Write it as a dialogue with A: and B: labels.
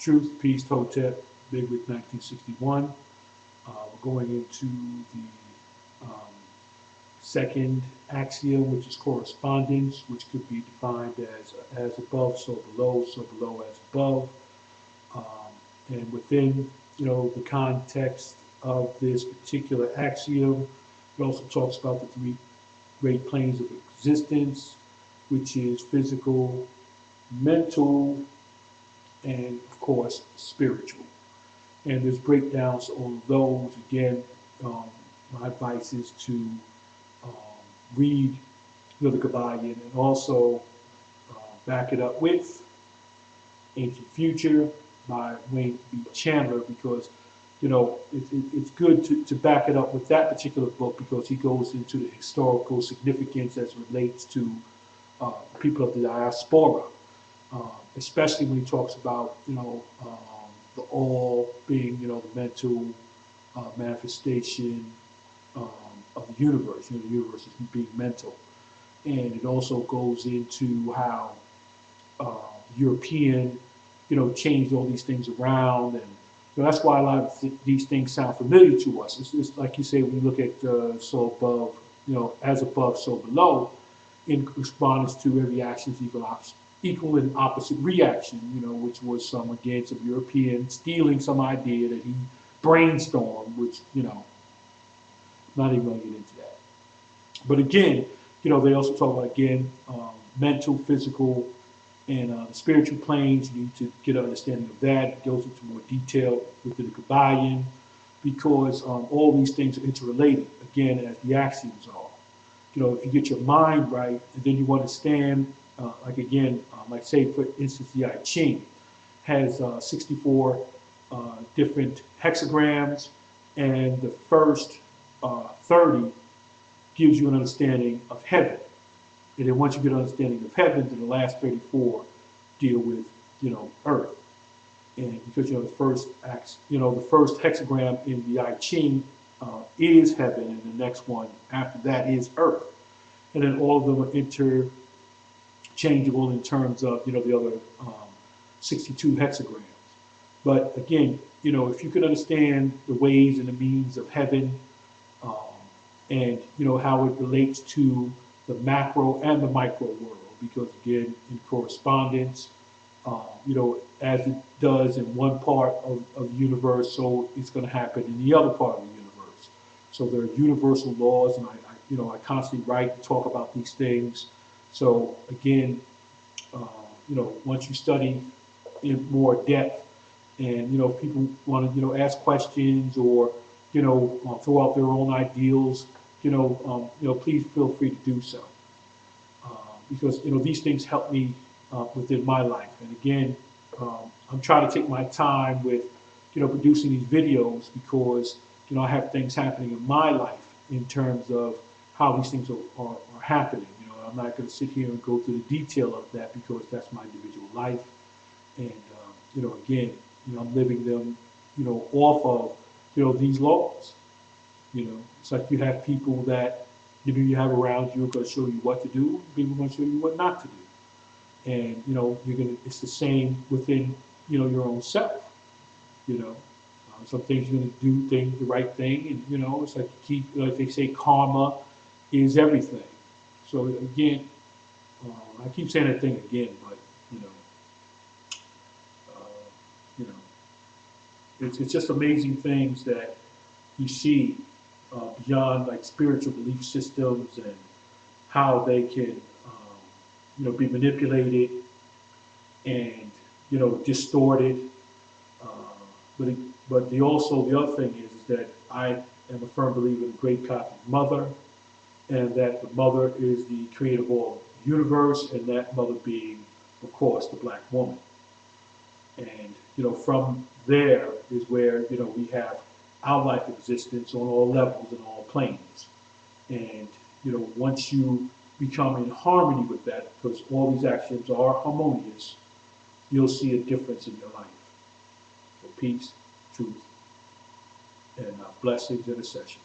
A: Truth, Peace, Hotep, Big Week 1961. We're going into the second axiom, which is correspondence, which could be defined as above, so below as above. And within, the context of this particular axiom, it also talks about the three great planes of existence, which is physical, mental, and of course spiritual. And there's breakdowns on those. Again, my advice is to um, read the Kybalion and also back it up with Ancient Future by Wayne B. Chandler, because it's good to back it up with that particular book, because he goes into the historical significance as relates to people of the diaspora, especially when he talks about the all being the mental manifestation of the universe. The universe is being mental, and it also goes into how European changed all these things around, and that's why a lot of these things sound familiar to us. It's like you say, when you look at so above, as above, so below, in correspondence to every action is equal and opposite reaction, which was some European stealing some idea that he brainstormed, which, not even going to get into that. But again, they also talk about, again, mental, physical, and the spiritual planes. You need to get an understanding of that. It goes into more detail within the Kybalion, because all these things are interrelated, again, as the axioms are. If you get your mind right, and then you understand, like say, for instance, the I Ching has 64 different hexagrams, and the first 30 gives you an understanding of heaven. And then once you get an understanding of heaven, then the last 34 deal with, earth. And because the first hexagram in the I Ching is heaven, and the next one after that is earth. And then all of them are interchangeable in terms of, the other 62 hexagrams. But again, if you could understand the ways and the means of heaven, and how it relates to the macro and the micro world, because again, in correspondence, as it does in one part of the universe, so it's going to happen in the other part of the universe. So there are universal laws, and I constantly write and talk about these things. So again, once you study in more depth, and if people want to ask questions, or throw out their own ideals, please feel free to do so, because these things help me within my life. And again, I'm trying to take my time with producing these videos, because I have things happening in my life in terms of how these things are happening. I'm not going to sit here and go through the detail of that, because that's my individual life. And again, I'm living them off of these laws. It's like you have people that you have around you are going to show you what to do, people are going to show you what not to do. And it's the same within your own self. Some things you're going to do the right thing, and it's like like they say, karma is everything. So again, I keep saying that thing again, but it's just amazing things that you see beyond like spiritual belief systems, and how they can be manipulated and distorted. But the other thing is that I am a firm believer in the great cosmic mother, and that the mother is the creator of all the universe, and that mother being, of course, the black woman. And from there is where we have our life existence on all levels and all planes. And once you become in harmony with that, because all these actions are harmonious, you'll see a difference in your life. So peace, truth, and blessings in a session.